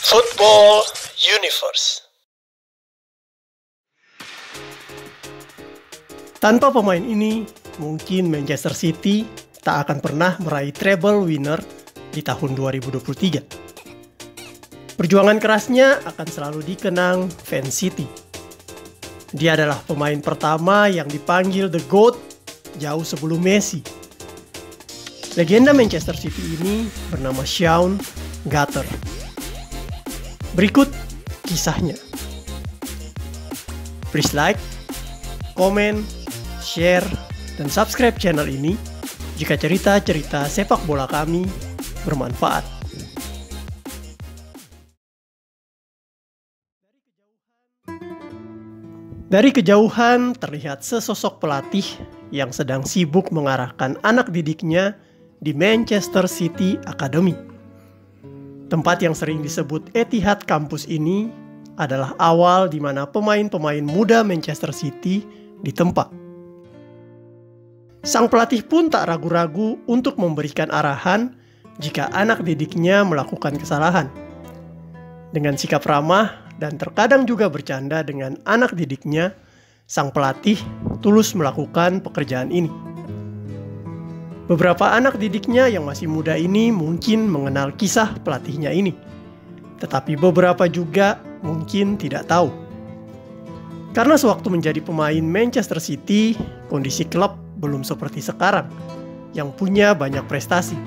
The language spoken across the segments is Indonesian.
Football Universe. Tanpa pemain ini, mungkin Manchester City tak akan pernah meraih treble winner di tahun 2023. Perjuangan kerasnya akan selalu dikenang fans City. Dia adalah pemain pertama yang dipanggil The GOAT jauh sebelum Messi. Legenda Manchester City ini bernama Shaun Gutter. Berikut kisahnya. Please like, komen, share, dan subscribe channel ini jika cerita-cerita sepak bola kami bermanfaat. Dari kejauhan terlihat sesosok pelatih yang sedang sibuk mengarahkan anak didiknya di Manchester City Academy. Tempat yang sering disebut Etihad Campus ini adalah awal di mana pemain-pemain muda Manchester City ditempa. Sang pelatih pun tak ragu-ragu untuk memberikan arahan jika anak didiknya melakukan kesalahan. Dengan sikap ramah dan terkadang juga bercanda dengan anak didiknya, sang pelatih tulus melakukan pekerjaan ini. Beberapa anak didiknya yang masih muda ini mungkin mengenal kisah pelatihnya ini, tetapi beberapa juga mungkin tidak tahu. Karena sewaktu menjadi pemain Manchester City, kondisi klub belum seperti sekarang, yang punya banyak prestasi.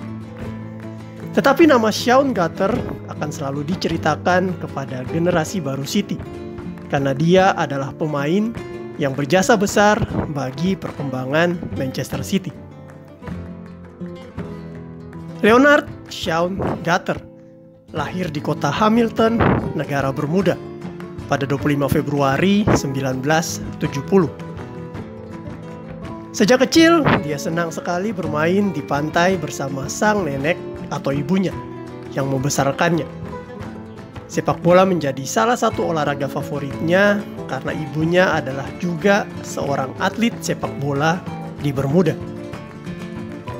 Tetapi nama Shaun Gutter akan selalu diceritakan kepada generasi baru City, karena dia adalah pemain yang berjasa besar bagi perkembangan Manchester City. Leonard Shaun Gutter lahir di kota Hamilton, negara Bermuda, pada 25 Februari 1970. Sejak kecil, dia senang sekali bermain di pantai bersama sang nenek atau ibunya yang membesarkannya. Sepak bola menjadi salah satu olahraga favoritnya karena ibunya adalah juga seorang atlet sepak bola di Bermuda.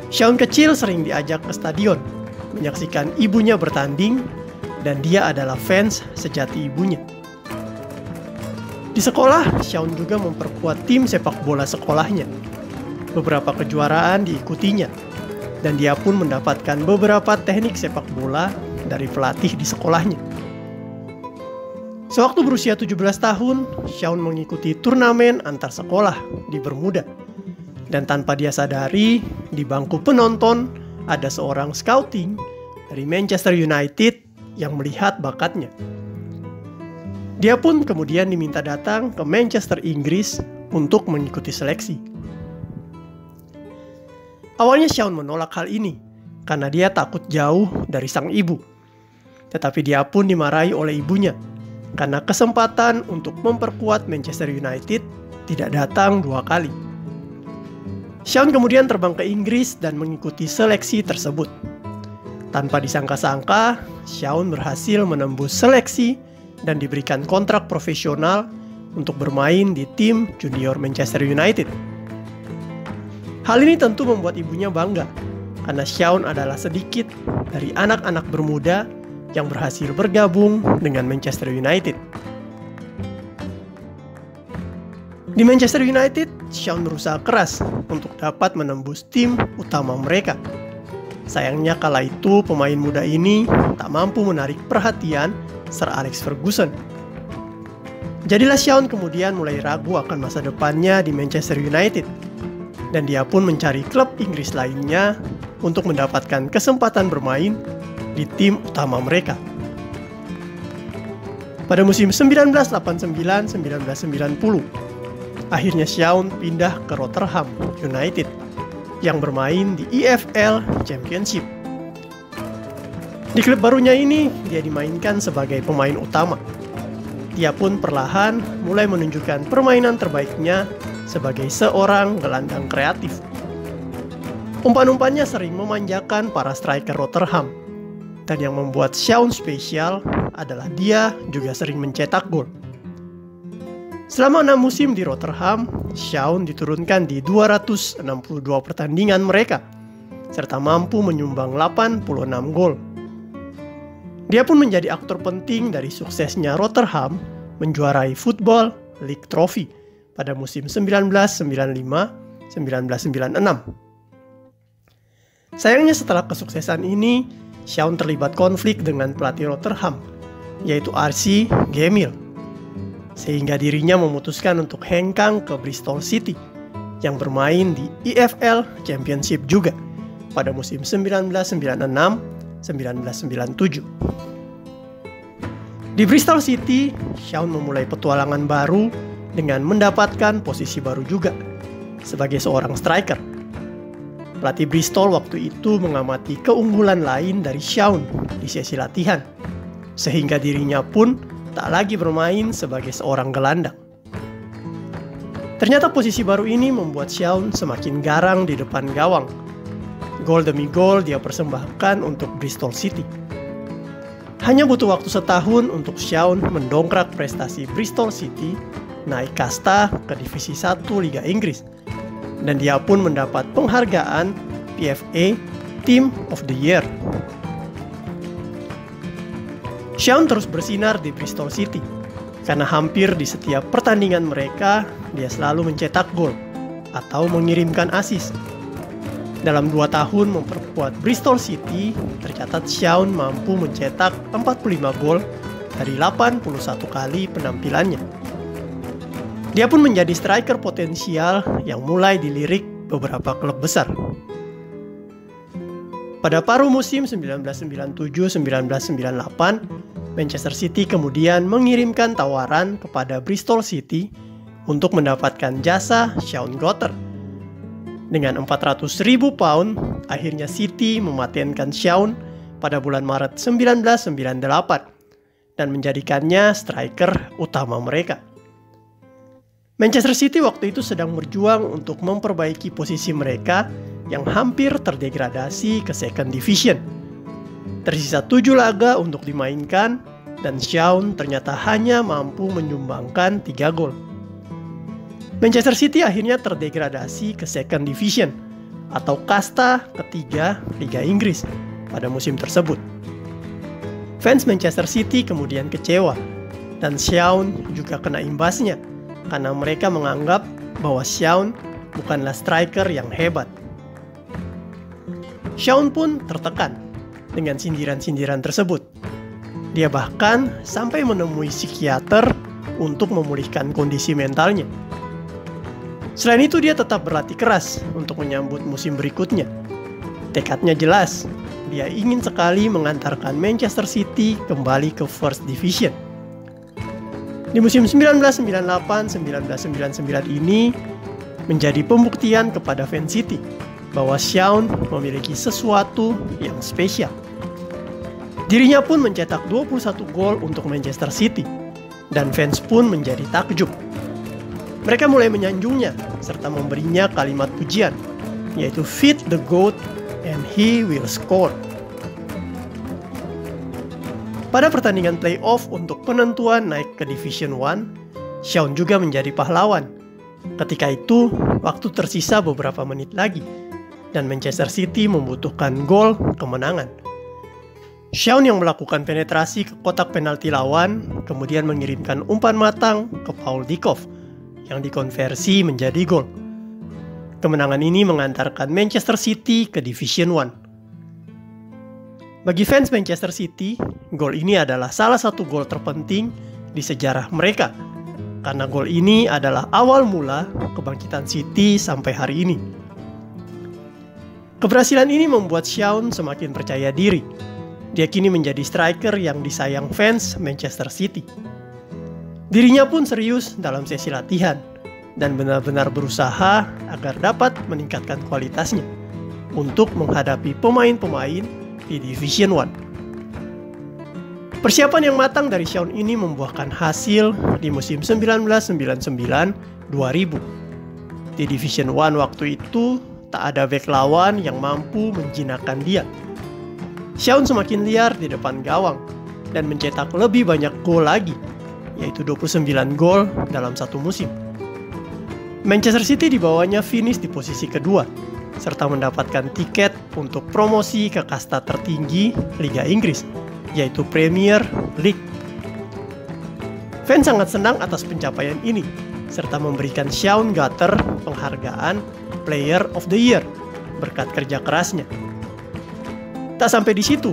Shaun kecil sering diajak ke stadion, menyaksikan ibunya bertanding, dan dia adalah fans sejati ibunya. Di sekolah, Shaun juga memperkuat tim sepak bola sekolahnya. Beberapa kejuaraan diikutinya, dan dia pun mendapatkan beberapa teknik sepak bola dari pelatih di sekolahnya. Sewaktu berusia 17 tahun, Shaun mengikuti turnamen antar sekolah di Bermuda. Dan tanpa dia sadari, di bangku penonton ada seorang scouting dari Manchester United yang melihat bakatnya. Dia pun kemudian diminta datang ke Manchester, Inggris untuk mengikuti seleksi. Awalnya Shaun menolak hal ini karena dia takut jauh dari sang ibu. Tetapi dia pun dimarahi oleh ibunya karena kesempatan untuk memperkuat Manchester United tidak datang 2 kali. Shaun kemudian terbang ke Inggris dan mengikuti seleksi tersebut. Tanpa disangka-sangka, Shaun berhasil menembus seleksi dan diberikan kontrak profesional untuk bermain di tim junior Manchester United. Hal ini tentu membuat ibunya bangga, karena Shaun adalah sedikit dari anak-anak Bermuda yang berhasil bergabung dengan Manchester United. Di Manchester United, Shaun berusaha keras untuk dapat menembus tim utama mereka. Sayangnya kala itu pemain muda ini tak mampu menarik perhatian Sir Alex Ferguson. Jadilah Shaun kemudian mulai ragu akan masa depannya di Manchester United. Dan dia pun mencari klub Inggris lainnya untuk mendapatkan kesempatan bermain di tim utama mereka. Pada musim 1989-1990, akhirnya Shaun pindah ke Rotherham United yang bermain di EFL Championship. Di klub barunya ini, dia dimainkan sebagai pemain utama. Dia pun perlahan mulai menunjukkan permainan terbaiknya sebagai seorang gelandang kreatif. Umpan-umpannya sering memanjakan para striker Rotherham. Dan yang membuat Shaun spesial adalah dia juga sering mencetak gol. Selama 6 musim di Rotherham, Shaun diturunkan di 262 pertandingan mereka, serta mampu menyumbang 86 gol. Dia pun menjadi aktor penting dari suksesnya Rotherham menjuarai Football League Trophy pada musim 1995-1996. Sayangnya setelah kesuksesan ini, Shaun terlibat konflik dengan pelatih Rotherham, yaitu R.C. Gemmill, sehingga dirinya memutuskan untuk hengkang ke Bristol City yang bermain di EFL Championship juga pada musim 1996-1997. Di Bristol City, Shaun memulai petualangan baru dengan mendapatkan posisi baru juga sebagai seorang striker. Pelatih Bristol waktu itu mengamati keunggulan lain dari Shaun di sesi latihan, sehingga dirinya pun tak lagi bermain sebagai seorang gelandang. Ternyata posisi baru ini membuat Shaun semakin garang di depan gawang. Gol demi gol dia persembahkan untuk Bristol City. Hanya butuh waktu setahun untuk Shaun mendongkrak prestasi Bristol City naik kasta ke Divisi 1 Liga Inggris. Dan dia pun mendapat penghargaan PFA Team of the Year. Shaun terus bersinar di Bristol City karena hampir di setiap pertandingan mereka dia selalu mencetak gol atau mengirimkan assist. Dalam 2 tahun memperkuat Bristol City, tercatat Shaun mampu mencetak 45 gol dari 81 kali penampilannya. Dia pun menjadi striker potensial yang mulai dilirik beberapa klub besar. Pada paruh musim 1997-1998, Manchester City kemudian mengirimkan tawaran kepada Bristol City untuk mendapatkan jasa Shaun Gotter. Dengan 400.000 pound, akhirnya City mematenkan Shaun pada bulan Maret 1998 dan menjadikannya striker utama mereka. Manchester City waktu itu sedang berjuang untuk memperbaiki posisi mereka yang hampir terdegradasi ke Second Division. Tersisa 7 laga untuk dimainkan dan Shaun ternyata hanya mampu menyumbangkan 3 gol. Manchester City akhirnya terdegradasi ke Second Division atau kasta ketiga Liga Inggris pada musim tersebut. Fans Manchester City kemudian kecewa dan Shaun juga kena imbasnya karena mereka menganggap bahwa Shaun bukanlah striker yang hebat. Shaun pun tertekan dengan sindiran-sindiran tersebut. Dia bahkan sampai menemui psikiater untuk memulihkan kondisi mentalnya. Selain itu dia tetap berlatih keras untuk menyambut musim berikutnya. Tekadnya jelas, dia ingin sekali mengantarkan Manchester City kembali ke First Division. Di musim 1998-1999 ini menjadi pembuktian kepada fans City bahwa Shaun memiliki sesuatu yang spesial. Dirinya pun mencetak 21 gol untuk Manchester City dan fans pun menjadi takjub. Mereka mulai menyanjungnya serta memberinya kalimat pujian, yaitu "Feed the goat and he will score." Pada pertandingan playoff untuk penentuan naik ke Division 1, Shaun juga menjadi pahlawan. Ketika itu, waktu tersisa beberapa menit lagi, dan Manchester City membutuhkan gol kemenangan. Shaun yang melakukan penetrasi ke kotak penalti lawan, kemudian mengirimkan umpan matang ke Paul Dickoff, yang dikonversi menjadi gol. Kemenangan ini mengantarkan Manchester City ke Division 1. Bagi fans Manchester City, gol ini adalah salah satu gol terpenting di sejarah mereka, karena gol ini adalah awal mula kebangkitan City sampai hari ini. Keberhasilan ini membuat Shaun semakin percaya diri. Dia kini menjadi striker yang disayang fans Manchester City. Dirinya pun serius dalam sesi latihan dan benar-benar berusaha agar dapat meningkatkan kualitasnya untuk menghadapi pemain-pemain di Division 1. Persiapan yang matang dari Shaun ini membuahkan hasil di musim 1999-2000. Di Division 1 waktu itu, tak ada bek lawan yang mampu menjinakkan dia. Shaun semakin liar di depan gawang dan mencetak lebih banyak gol lagi, yaitu 29 gol dalam satu musim. Manchester City dibawanya finish di posisi kedua, serta mendapatkan tiket untuk promosi ke kasta tertinggi Liga Inggris yaitu Premier League. Fans sangat senang atas pencapaian ini, serta memberikan Shaun Gutter penghargaan Player of the Year berkat kerja kerasnya. Tak sampai di situ,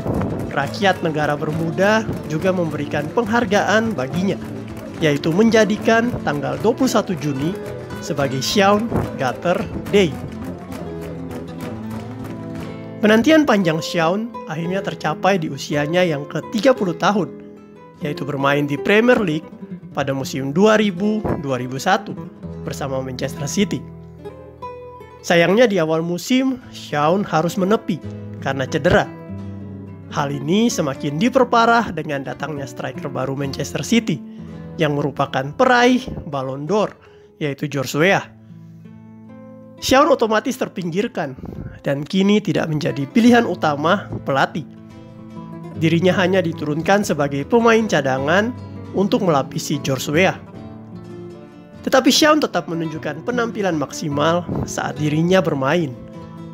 rakyat negara Bermuda juga memberikan penghargaan baginya, yaitu menjadikan tanggal 21 Juni sebagai Shaun Gutter Day. Penantian panjang Shaun akhirnya tercapai di usianya yang ke-30 tahun, yaitu bermain di Premier League pada musim 2000-2001 bersama Manchester City. Sayangnya di awal musim, Shaun harus menepi karena cedera. Hal ini semakin diperparah dengan datangnya striker baru Manchester City yang merupakan peraih Ballon d'Or, yaitu George Weah. Shaun otomatis terpinggirkan dan kini tidak menjadi pilihan utama pelatih. Dirinya hanya diturunkan sebagai pemain cadangan untuk melapisi George Weah. Tetapi Shaun tetap menunjukkan penampilan maksimal saat dirinya bermain,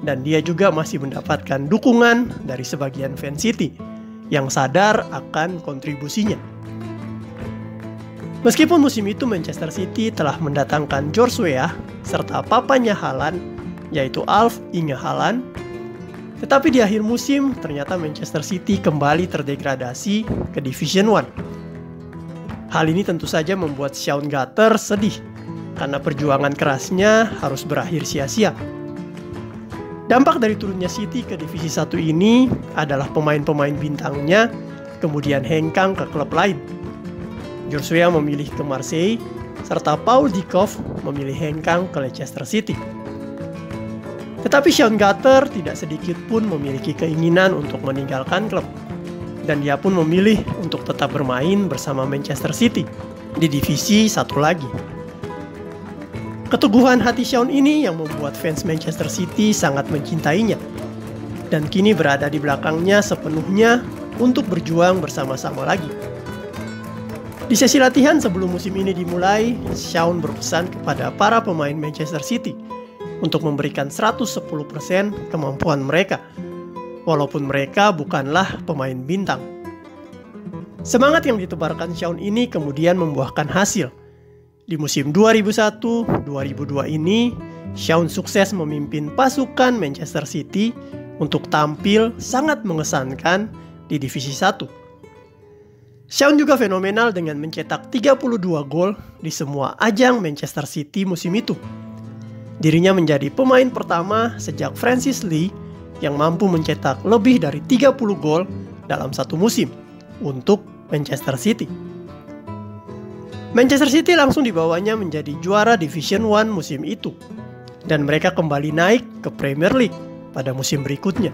dan dia juga masih mendapatkan dukungan dari sebagian fans City yang sadar akan kontribusinya. Meskipun musim itu Manchester City telah mendatangkan George Weah serta papanya Haaland, yaitu Alf Inge Haaland, tetapi di akhir musim ternyata Manchester City kembali terdegradasi ke Division 1. Hal ini tentu saja membuat Shaun Gutter sedih karena perjuangan kerasnya harus berakhir sia-sia. Dampak dari turunnya City ke Divisi 1 ini adalah pemain-pemain bintangnya kemudian hengkang ke klub lain. George Weah memilih ke Marseille, serta Paul Dickoff memilih hengkang ke Leicester City. Tetapi Shaun Gutter tidak sedikit pun memiliki keinginan untuk meninggalkan klub, dan dia pun memilih untuk tetap bermain bersama Manchester City di divisi 1 lagi. Keteguhan hati Shaun ini yang membuat fans Manchester City sangat mencintainya, dan kini berada di belakangnya sepenuhnya untuk berjuang bersama-sama lagi. Di sesi latihan sebelum musim ini dimulai, Shaun berpesan kepada para pemain Manchester City untuk memberikan 110% kemampuan mereka, walaupun mereka bukanlah pemain bintang. Semangat yang ditebarkan Shaun ini kemudian membuahkan hasil. Di musim 2001-2002 ini, Shaun sukses memimpin pasukan Manchester City untuk tampil sangat mengesankan di Divisi 1. Shaun juga fenomenal dengan mencetak 32 gol di semua ajang Manchester City musim itu. Dirinya menjadi pemain pertama sejak Francis Lee yang mampu mencetak lebih dari 30 gol dalam satu musim untuk Manchester City. Manchester City langsung dibawanya menjadi juara Division 1 musim itu, dan mereka kembali naik ke Premier League pada musim berikutnya.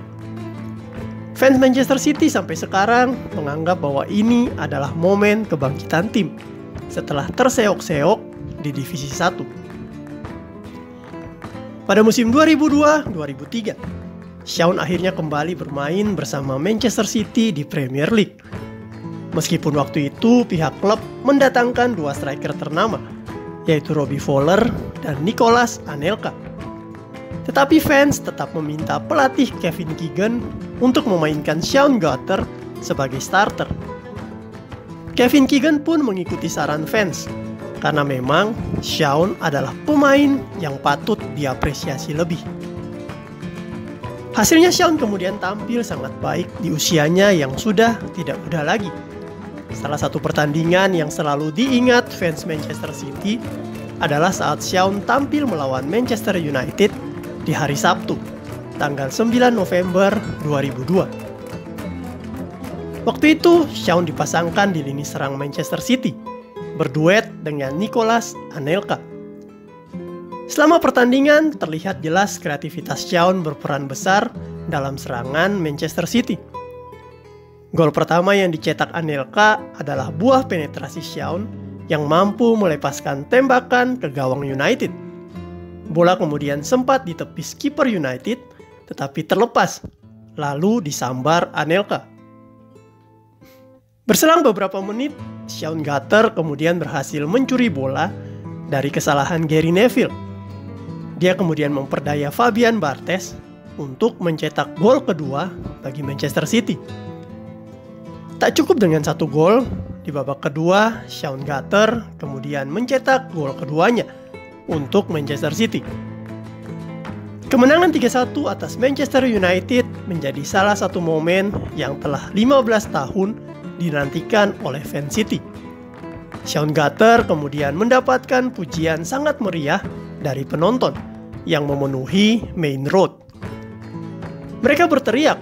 Fans Manchester City sampai sekarang menganggap bahwa ini adalah momen kebangkitan tim setelah terseok-seok di Divisi 1. Pada musim 2002-2003, Shaun akhirnya kembali bermain bersama Manchester City di Premier League. Meskipun waktu itu pihak klub mendatangkan dua striker ternama, yaitu Robbie Fowler dan Nicolas Anelka. Tetapi fans tetap meminta pelatih Kevin Keegan untuk memainkan Shaun Gutter sebagai starter. Kevin Keegan pun mengikuti saran fans, karena memang Shaun adalah pemain yang patut diapresiasi lebih. Hasilnya Shaun kemudian tampil sangat baik di usianya yang sudah tidak muda lagi. Salah satu pertandingan yang selalu diingat fans Manchester City adalah saat Shaun tampil melawan Manchester United di hari Sabtu, tanggal 9 November 2002. Waktu itu, Shaun dipasangkan di lini serang Manchester City, berduet dengan Nicolas Anelka. Selama pertandingan, terlihat jelas kreativitas Shaun berperan besar dalam serangan Manchester City. Gol pertama yang dicetak Anelka adalah buah penetrasi Shaun yang mampu melepaskan tembakan ke gawang United. Bola kemudian sempat ditepis kiper United, tetapi terlepas, lalu disambar Anelka. Berselang beberapa menit, Shaun Gutter kemudian berhasil mencuri bola dari kesalahan Gary Neville. Dia kemudian memperdaya Fabian Barthez untuk mencetak gol kedua bagi Manchester City. Tak cukup dengan 1 gol, di babak kedua, Shaun Gutter kemudian mencetak gol keduanya untuk Manchester City. Kemenangan 3-1 atas Manchester United menjadi salah satu momen yang telah 15 tahun dinantikan oleh fans City. Shaun Gutter kemudian mendapatkan pujian sangat meriah dari penonton yang memenuhi Main Road. Mereka berteriak,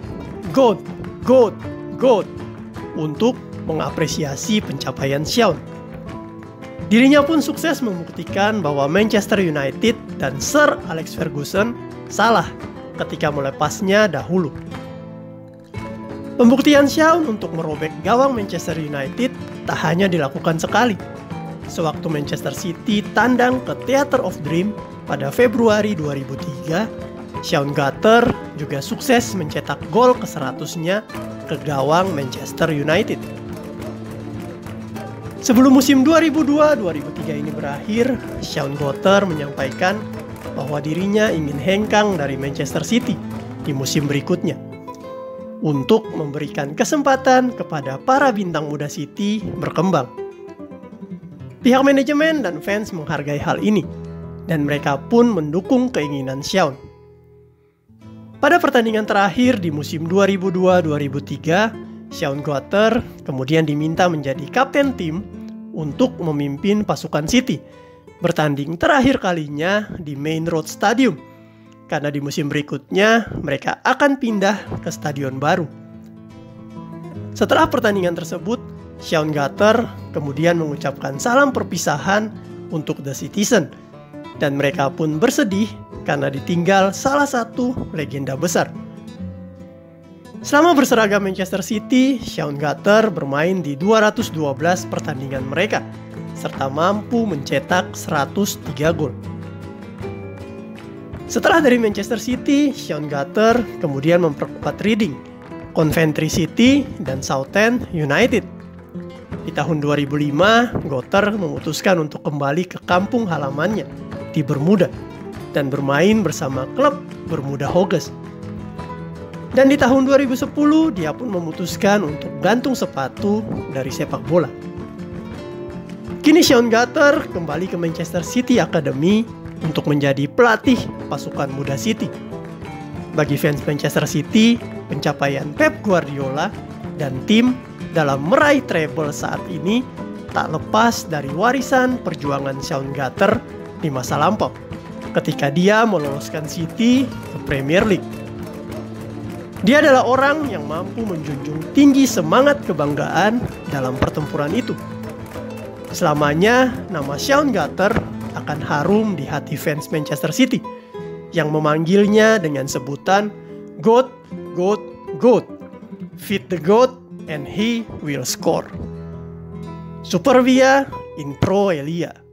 "GOAT, GOAT, GOAT!" untuk mengapresiasi pencapaian Shaun. Dirinya pun sukses membuktikan bahwa Manchester United dan Sir Alex Ferguson salah ketika melepasnya dahulu. Pembuktian Shaun untuk merobek gawang Manchester United tak hanya dilakukan sekali. Sewaktu Manchester City tandang ke Theatre of Dream pada Februari 2003, Shaun Gutter juga sukses mencetak gol ke-100-nya ke gawang Manchester United. Sebelum musim 2002-2003 ini berakhir, Shaun Gutter menyampaikan bahwa dirinya ingin hengkang dari Manchester City di musim berikutnya untuk memberikan kesempatan kepada para bintang muda City berkembang. Pihak manajemen dan fans menghargai hal ini, dan mereka pun mendukung keinginan Shaun. Pada pertandingan terakhir di musim 2002-2003, Shaun Gutter kemudian diminta menjadi kapten tim untuk memimpin pasukan City bertanding terakhir kalinya di Main Road Stadium, karena di musim berikutnya mereka akan pindah ke stadion baru. Setelah pertandingan tersebut, Shaun Gutter kemudian mengucapkan salam perpisahan untuk The Citizen, dan mereka pun bersedih karena ditinggal salah satu legenda besar. Selama berseragam Manchester City, Shaun Gutter bermain di 212 pertandingan mereka, serta mampu mencetak 103 gol. Setelah dari Manchester City, Shaun Gutter kemudian memperkuat Reading, Coventry City, dan Southend United. Di tahun 2005, Gutter memutuskan untuk kembali ke kampung halamannya di Bermuda dan bermain bersama klub Bermuda Hogs. Dan di tahun 2010, dia pun memutuskan untuk gantung sepatu dari sepak bola. Kini Shaun Gutter kembali ke Manchester City Academy untuk menjadi pelatih pasukan muda City. Bagi fans Manchester City, pencapaian Pep Guardiola dan tim dalam meraih treble saat ini tak lepas dari warisan perjuangan Shaun Gutter di masa lampau, ketika dia meloloskan City ke Premier League. Dia adalah orang yang mampu menjunjung tinggi semangat kebanggaan dalam pertempuran itu. Selamanya, nama Shaun Gutter akan harum di hati fans Manchester City yang memanggilnya dengan sebutan GOAT, GOAT, GOAT. Feed the GOAT and he will score. Super Via in Pro Elia.